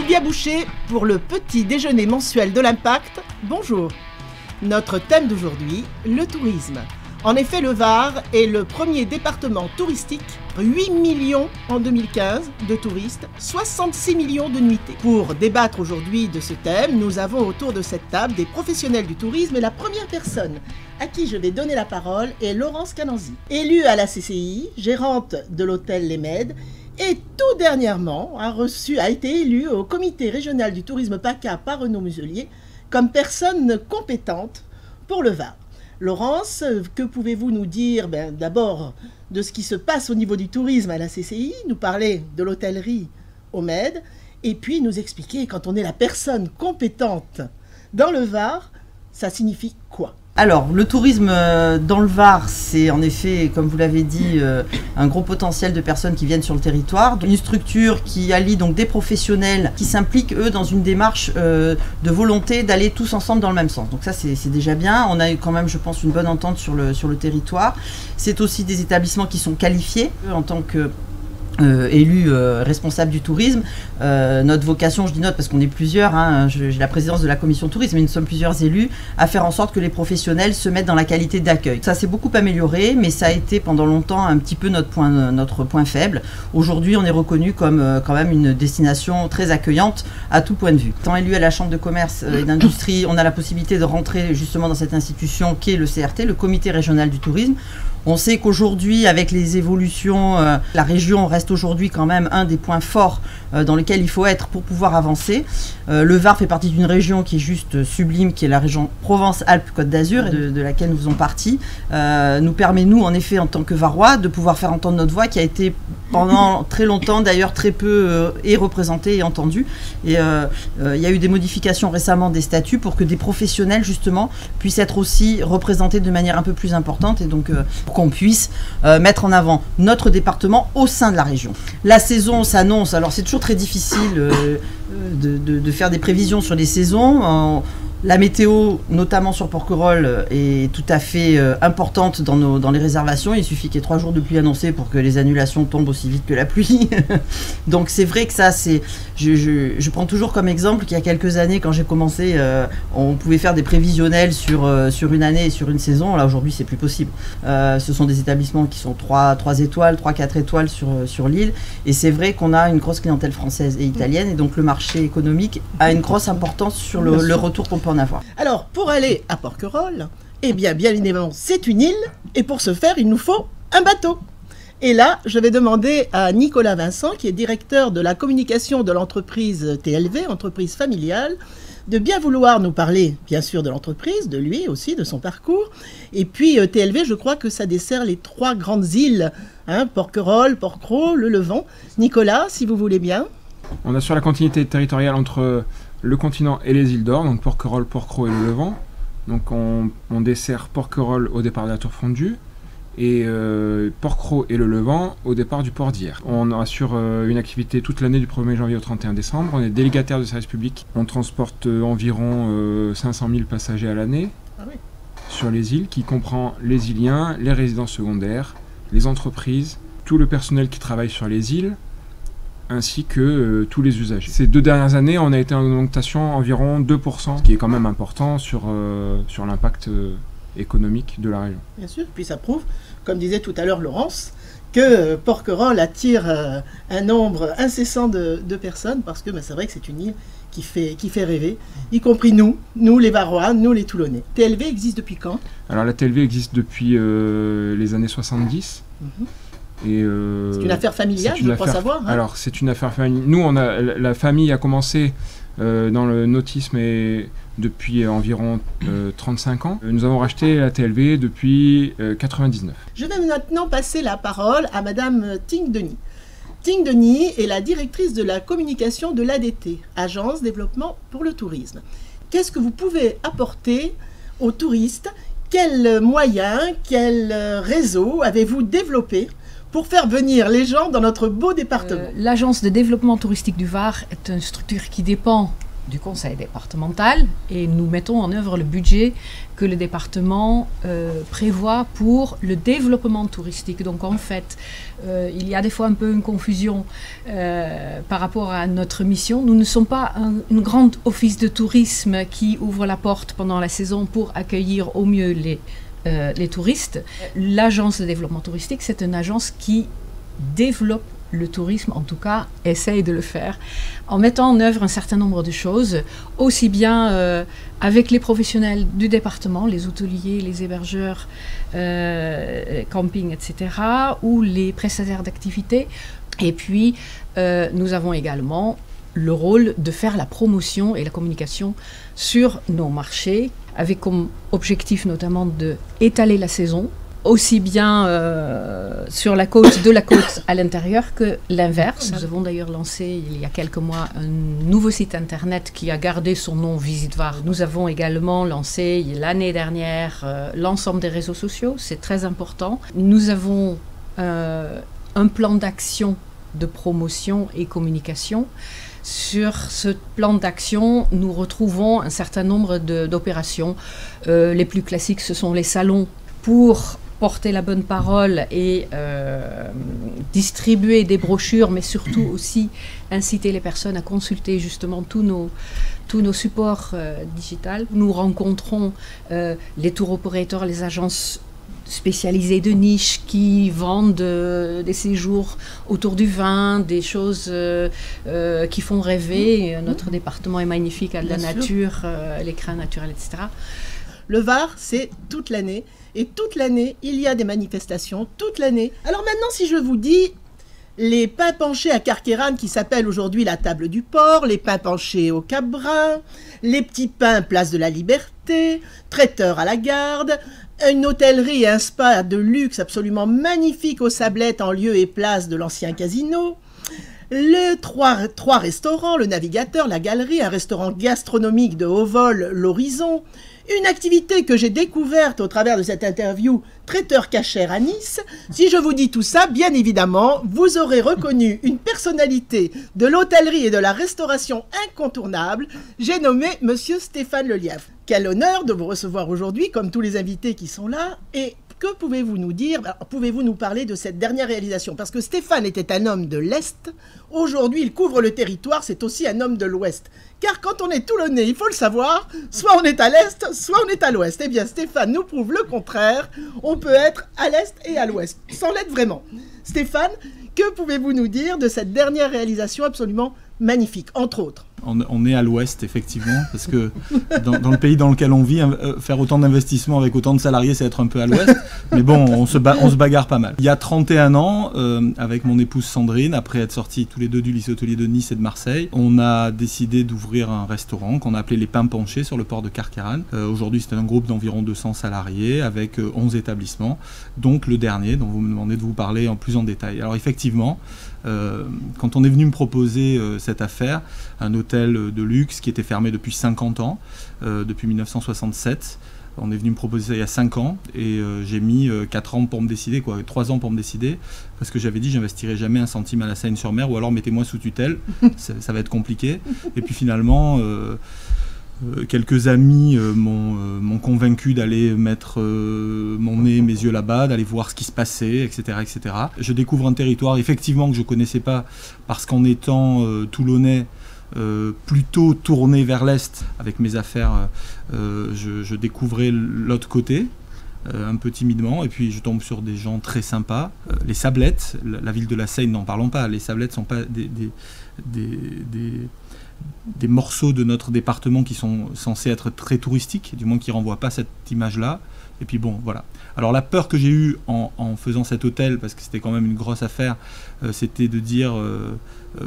Sylvia Boucher pour le petit déjeuner mensuel de l'Impact. Bonjour. Notre thème d'aujourd'hui, le tourisme. En effet, le Var est le premier département touristique, 8 millions en 2015 de touristes, 66 millions de nuitées. Pour débattre aujourd'hui de ce thème, nous avons autour de cette table des professionnels du tourisme et la première personne à qui je vais donner la parole est Laurence Cananzi, élue à la CCI, gérante de l'hôtel Les Mèdes et tout dernièrement a été élue au comité régional du tourisme PACA par Renaud Muselier comme personne compétente pour le Var. Laurence, que pouvez-vous nous dire d'abord de ce qui se passe au niveau du tourisme à la CCI, nous parler de l'hôtellerie au Med, et puis nous expliquer quand on est la personne compétente dans le Var, ça signifie quoi ? Alors, le tourisme dans le Var, c'est en effet, comme vous l'avez dit, un gros potentiel de personnes qui viennent sur le territoire. Une structure qui allie donc des professionnels qui s'impliquent, eux, dans une démarche de volonté d'aller tous ensemble dans le même sens. Donc ça, c'est déjà bien. On a eu quand même, je pense, une bonne entente sur le territoire. C'est aussi des établissements qui sont qualifiés en tant que élu responsable du tourisme. Notre vocation, je dis notre parce qu'on est plusieurs, j'ai la présidence de la commission tourisme, mais nous sommes plusieurs élus, à faire en sorte que les professionnels se mettent dans la qualité d'accueil. Ça s'est beaucoup amélioré, mais ça a été pendant longtemps un petit peu notre point faible. Aujourd'hui, on est reconnu comme quand même une destination très accueillante à tout point de vue. Étant élu à la Chambre de commerce et d'industrie, on a la possibilité de rentrer justement dans cette institution qui est le CRT, le comité régional du tourisme. On sait qu'aujourd'hui, avec les évolutions, la région reste aujourd'hui quand même un des points forts dans lequel il faut être pour pouvoir avancer. Le Var fait partie d'une région qui est juste sublime, qui est la région Provence-Alpes-Côte d'Azur, de laquelle nous faisons partie. Nous permet, nous, en effet, en tant que Varois, de pouvoir faire entendre notre voix, qui a été pendant très longtemps, d'ailleurs, très peu représentée et entendue. Et il y a eu des modifications récemment des statuts pour que des professionnels, justement, puissent être aussi représentés de manière un peu plus importante. Et donc, qu'on puisse mettre en avant notre département au sein de la région. La saison s'annonce, alors c'est toujours très difficile de faire des prévisions sur les saisons. La météo, notamment sur Porquerolles, est tout à fait importante dans les réservations. Il suffit qu'il y ait 3 jours de pluie annoncés pour que les annulations tombent aussi vite que la pluie. Donc c'est vrai que ça, je prends toujours comme exemple qu'il y a quelques années, quand j'ai commencé, on pouvait faire des prévisionnels sur une année et sur une saison. Là, aujourd'hui, c'est plus possible. Ce sont des établissements qui sont 3 étoiles, 3-4 étoiles sur l'île. Et c'est vrai qu'on a une grosse clientèle française et italienne. Et donc le marché économique a une grosse importance sur le retour qu'on peut en avoir. Alors, pour aller à Porquerolles, eh bien évidemment, c'est une île, et pour ce faire, il nous faut un bateau. Et là, je vais demander à Nicolas Vincent, qui est directeur de la communication de l'entreprise TLV, entreprise familiale, de bien vouloir nous parler, bien sûr, de l'entreprise, de lui aussi, de son parcours. Et puis, TLV, je crois que ça dessert les 3 grandes îles, Porquerolles, Porquerolles, le Levant. Nicolas, si vous voulez bien. On assure la continuité territoriale entre le continent et les îles d'Or, donc Porquerolles, Porquerolles et le Levant. Donc on dessert Porquerolles au départ de la Tour Fondue et Porquerolles et le Levant au départ du port d'Hyères. On assure une activité toute l'année du 1er janvier au 31 décembre. On est délégataire de service public. On transporte environ 500 000 passagers à l'année sur les îles, qui comprend les Iliens, les résidences secondaires, les entreprises, tout le personnel qui travaille sur les îles, ainsi que tous les usagers. Ces 2 dernières années, on a été en augmentation environ 2%, ce qui est quand même important sur l'impact économique de la région. Bien sûr, puis ça prouve, comme disait tout à l'heure Laurence, que Porquerolles attire un nombre incessant de personnes, parce que c'est vrai que c'est une île qui fait rêver, y compris nous les Varois, nous les Toulonnais. TLV existe depuis quand ? Alors la TLV existe depuis les années 70. C'est une affaire familiale, je crois savoir. Alors, c'est une affaire familiale. Nous, la famille a commencé dans le nautisme depuis environ 35 ans. Nous avons racheté la TLV depuis 99. Je vais maintenant passer la parole à Madame Ting Denis. Ting Denis est la directrice de la communication de l'ADT, Agence Développement pour le Tourisme. Qu'est-ce que vous pouvez apporter aux touristes ? Quels moyens, quel réseau avez-vous développé pour faire venir les gens dans notre beau département? L'Agence de développement touristique du Var est une structure qui dépend du conseil départemental et nous mettons en œuvre le budget que le département prévoit pour le développement touristique. Donc en fait, il y a des fois un peu une confusion par rapport à notre mission. Nous ne sommes pas une grande office de tourisme qui ouvre la porte pendant la saison pour accueillir au mieux les touristes. L'agence de développement touristique, c'est une agence qui développe le tourisme, en tout cas, essaye de le faire en mettant en œuvre un certain nombre de choses, aussi bien avec les professionnels du département, les hôteliers, les hébergeurs, camping, etc., ou les prestataires d'activités. Et puis, nous avons également le rôle de faire la promotion et la communication sur nos marchés, avec comme objectif notamment d'étaler la saison, aussi bien sur la côte à l'intérieur que l'inverse. Nous avons d'ailleurs lancé il y a quelques mois un nouveau site internet qui a gardé son nom Visite Var. Nous avons également lancé l'année dernière l'ensemble des réseaux sociaux, c'est très important. Nous avons un plan d'action de promotion et communication. Sur ce plan d'action, nous retrouvons un certain nombre d'opérations. Les plus classiques, ce sont les salons pour porter la bonne parole et distribuer des brochures, mais surtout aussi inciter les personnes à consulter justement tous nos supports digitaux. Nous rencontrons les tour operators, les agences spécialisées de niche qui vendent des séjours autour du vin, des choses qui font rêver. Notre département est magnifique, à de la nature, l'écrin naturel, etc. Le Var, c'est toute l'année. Et toute l'année, il y a des manifestations, toute l'année. Alors maintenant, si je vous dis les pains penchés à Carqueiranne qui s'appellent aujourd'hui la table du port, les pains penchés au Cap Brun, les petits pains place de la Liberté, traiteur à la Garde, une hôtellerie et un spa de luxe absolument magnifique aux Sablettes en lieu et place de l'ancien casino, les trois restaurants, le Navigateur, la Galerie, un restaurant gastronomique de haut vol, l'Horizon, une activité que j'ai découverte au travers de cette interview, traiteur cachère à Nice. Si je vous dis tout ça, bien évidemment, vous aurez reconnu une personnalité de l'hôtellerie et de la restauration incontournable. J'ai nommé Monsieur Stéphane Lelièvre. Quel honneur de vous recevoir aujourd'hui, comme tous les invités qui sont là. Et que pouvez-vous nous dire? Pouvez-vous nous parler de cette dernière réalisation? Parce que Stéphane était un homme de l'Est. Aujourd'hui, il couvre le territoire. C'est aussi un homme de l'Ouest. Car quand on est toulonnais, il faut le savoir, soit on est à l'Est, soit on est à l'Ouest. Eh bien, Stéphane nous prouve le contraire. On peut être à l'Est et à l'Ouest, sans l'être vraiment. Stéphane, que pouvez-vous nous dire de cette dernière réalisation absolument magnifique, entre autres? On est à l'ouest, effectivement, parce que dans le pays dans lequel on vit, faire autant d'investissements avec autant de salariés, c'est être un peu à l'ouest. Mais bon, on se bagarre pas mal. Il y a 31 ans, avec mon épouse Sandrine, après être sortis tous les deux du lycée hôtelier de Nice et de Marseille, on a décidé d'ouvrir un restaurant qu'on a appelé les Pains Penchés sur le port de Carqueiranne. Aujourd'hui, c'est un groupe d'environ 200 salariés avec 11 établissements, donc le dernier dont vous me demandez de vous parler en plus en détail. Alors effectivement, quand on est venu me proposer cette affaire, un hôtel de luxe qui était fermé depuis 50 ans, depuis 1967. On est venu me proposer ça il y a 5 ans et j'ai mis 4 ans pour me décider, 3 ans pour me décider, parce que j'avais dit j'investirai jamais un centime à la Seine-sur-Mer, ou alors mettez-moi sous tutelle, ça va être compliqué. Et puis finalement, quelques amis m'ont convaincu d'aller mettre mon nez, mes yeux là-bas, d'aller voir ce qui se passait, etc., etc. Je découvre un territoire effectivement que je ne connaissais pas, parce qu'en étant toulonnais, plutôt tourné vers l'Est avec mes affaires, je découvrais l'autre côté, un peu timidement, et puis je tombe sur des gens très sympas. Les Sablettes, la ville de la Seine, n'en parlons pas, les Sablettes ne sont pas des morceaux de notre département qui sont censés être très touristiques, du moins qui ne renvoient pas cette image-là. Et puis bon, voilà. Alors la peur que j'ai eue en faisant cet hôtel, parce que c'était quand même une grosse affaire, c'était de dire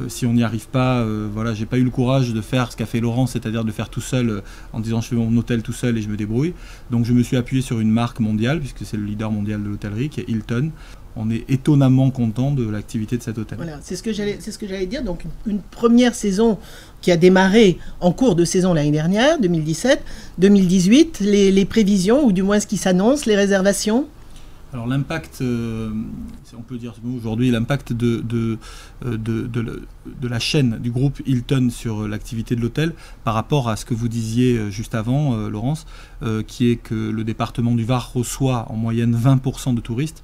si on n'y arrive pas, voilà, j'ai pas eu le courage de faire ce qu'a fait Laurent, c'est-à-dire de le faire tout seul, en disant je fais mon hôtel tout seul et je me débrouille. Donc je me suis appuyé sur une marque mondiale, puisque c'est le leader mondial de l'hôtellerie, qui est Hilton. On est étonnamment content de l'activité de cet hôtel. Voilà, c'est ce que j'allais dire. Donc une première saison qui a démarré en cours de saison l'année dernière, 2017, 2018, les prévisions, ou du moins ce qui s'annonce, les réservations? Alors l'impact, on peut dire aujourd'hui, l'impact de la chaîne du groupe Hilton sur l'activité de l'hôtel par rapport à ce que vous disiez juste avant, Laurence, qui est que le département du Var reçoit en moyenne 20% de touristes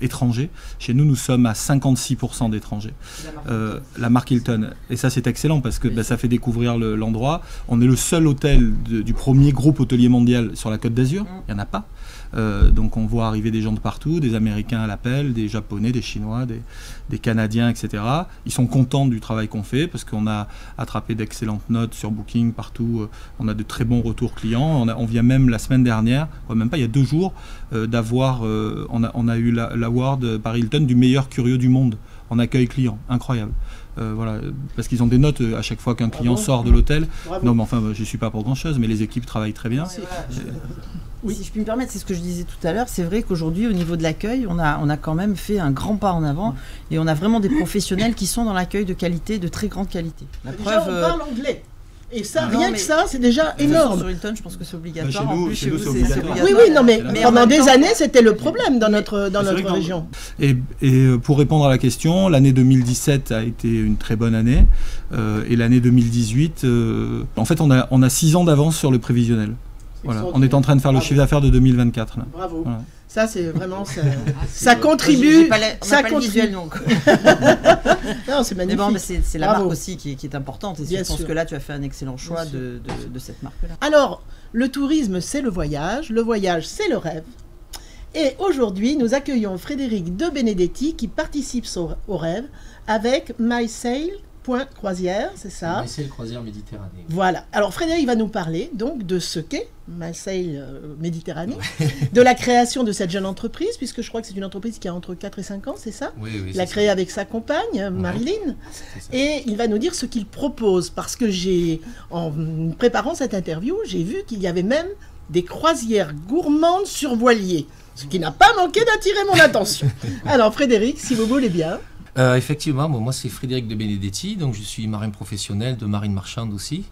étrangers. Chez nous, nous sommes à 56% d'étrangers. La marque Hilton. Et ça, c'est excellent parce que ça fait découvrir l'endroit. On est le seul hôtel du premier groupe hôtelier mondial sur la Côte d'Azur. Il n'y en a pas. Donc on voit arriver des gens de partout, des Américains à l'appel, des Japonais, des Chinois, des Canadiens, etc. Ils sont contents du travail qu'on fait parce qu'on a attrapé d'excellentes notes sur Booking partout. On a de très bons retours clients. On vient même la semaine dernière, même pas il y a 2 jours, d'avoir, on a eu l'award par Hilton du meilleur curieux du monde en accueil client. Incroyable. Voilà, parce qu'ils ont des notes à chaque fois qu'un client sort de l'hôtel. Non, mais enfin, je ne suis pas pour grand-chose, mais les équipes travaillent très bien. Oui. Si je puis me permettre, c'est ce que je disais tout à l'heure, c'est vrai qu'aujourd'hui, au niveau de l'accueil, on a quand même fait un grand pas en avant et on a vraiment des professionnels qui sont dans l'accueil de qualité, de très grande qualité. La preuve, on parle anglais. Et ça, rien que ça, c'est déjà énorme. Sur Hilton, je pense que c'est obligatoire. Chez nous, en plus, chez nous, c'est obligatoire. Oui, non, mais pendant des années, c'était le problème dans notre région. Et pour répondre à la question, l'année 2017 a été une très bonne année. Et l'année 2018, en fait, on a 6 ans d'avance sur le prévisionnel. Voilà. On est en train de faire le chiffre d'affaires de 2024. Là. Bravo. Voilà. Ça, c'est vraiment... Ça contribue... Ça contribue. Donc. Non, c'est magnifique. Bon, c'est la marque aussi qui est importante. Et je pense que là, tu as fait un excellent choix de cette marque-là. Alors, le tourisme, c'est le voyage, c'est le rêve. Et aujourd'hui, nous accueillons Frédéric De Benedetti qui participe au rêve avec MySail.croisière, c'est ça? MySail Croisière Méditerranée. Voilà. Alors Frédéric va nous parler donc de ce qu'est MySail Méditerranée, de la création de cette jeune entreprise, puisque je crois que c'est une entreprise qui a entre 4 et 5 ans, c'est ça? Oui, il l'a créée avec sa compagne, Marilyn, et il va nous dire ce qu'il propose, parce que en préparant cette interview, j'ai vu qu'il y avait même des croisières gourmandes sur voilier, ce qui n'a pas manqué d'attirer mon attention. Alors Frédéric, si vous voulez bien... Effectivement, moi c'est Frédéric De Benedetti, donc je suis marin professionnel de marine marchande aussi,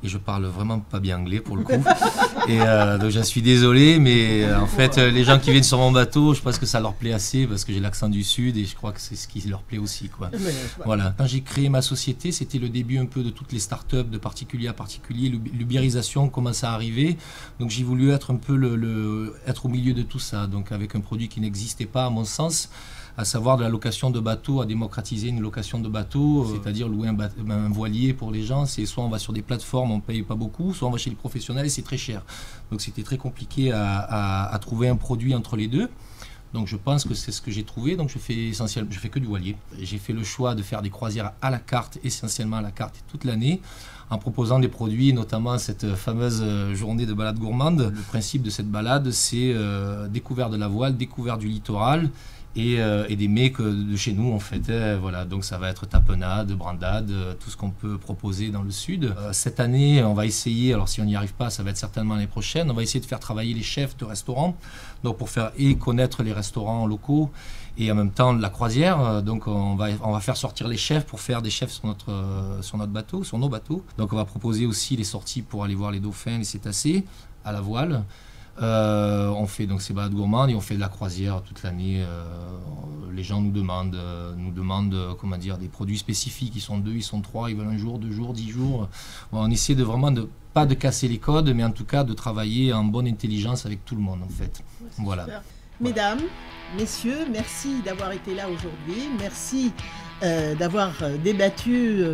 et je parle vraiment pas bien anglais pour le coup, et donc j'en suis désolé, mais en fait les gens qui viennent sur mon bateau, je pense que ça leur plaît assez, parce que j'ai l'accent du sud, et je crois que c'est ce qui leur plaît aussi, quoi. Voilà. Quand j'ai créé ma société, c'était le début un peu de toutes les startups, de particulier à particulier, l'ubérisation commençait à arriver, donc j'ai voulu être un peu être au milieu de tout ça, donc avec un produit qui n'existait pas à mon sens, à savoir de la location de bateaux, à démocratiser une location de bateau, c'est-à-dire louer un voilier pour les gens. C'est soit on va sur des plateformes, on ne paye pas beaucoup, soit on va chez les professionnels et c'est très cher. Donc c'était très compliqué à trouver un produit entre les deux. Donc je pense que c'est ce que j'ai trouvé. Donc je fais que du voilier. J'ai fait le choix de faire des croisières à la carte, essentiellement à la carte toute l'année, en proposant des produits, notamment cette fameuse journée de balade gourmande. Le principe de cette balade, c'est découverte de la voile, découverte du littoral, et des mets de chez nous en fait, voilà, donc ça va être tapenade, brandade, tout ce qu'on peut proposer dans le sud. Cette année on va essayer, alors si on n'y arrive pas ça va être certainement l'année prochaine, on va essayer de faire travailler les chefs de restaurants, donc pour faire connaître les restaurants locaux et en même temps la croisière, donc on va faire sortir les chefs pour faire des chefs sur notre bateau, sur nos bateaux. Donc on va proposer aussi les sorties pour aller voir les dauphins, les cétacés à la voile. On fait donc ces balades gourmandes et on fait de la croisière toute l'année. Les gens nous demandent comment dire, des produits spécifiques. Ils sont 2, ils sont 3, ils veulent 1 jour, 2 jours, 10 jours. Bon, on essaie pas de casser les codes, mais en tout cas de travailler en bonne intelligence avec tout le monde en fait. Voilà. Mesdames, messieurs, merci d'avoir été là aujourd'hui. Merci d'avoir débattu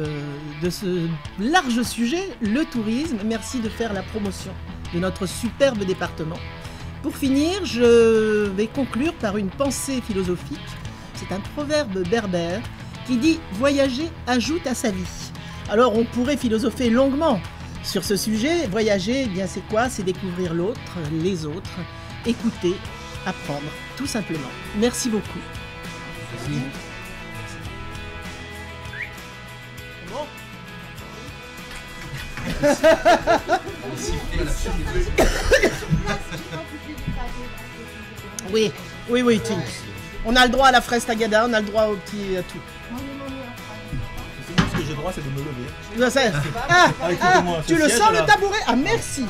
de ce large sujet, le tourisme. Merci de faire la promotion de notre superbe département. Pour finir, je vais conclure par une pensée philosophique. C'est un proverbe berbère qui dit « Voyager ajoute à sa vie ». Alors on pourrait philosopher longuement sur ce sujet. Voyager, eh bien c'est quoi? C'est découvrir l'autre, les autres, écouter, apprendre, tout simplement. Merci beaucoup. Merci. Oui, Tim. On a le droit à la fraise tagada, on a le droit au petit à tout. Ce que j'ai le droit, c'est de me lever. Tu le sens le tabouret? Ah merci.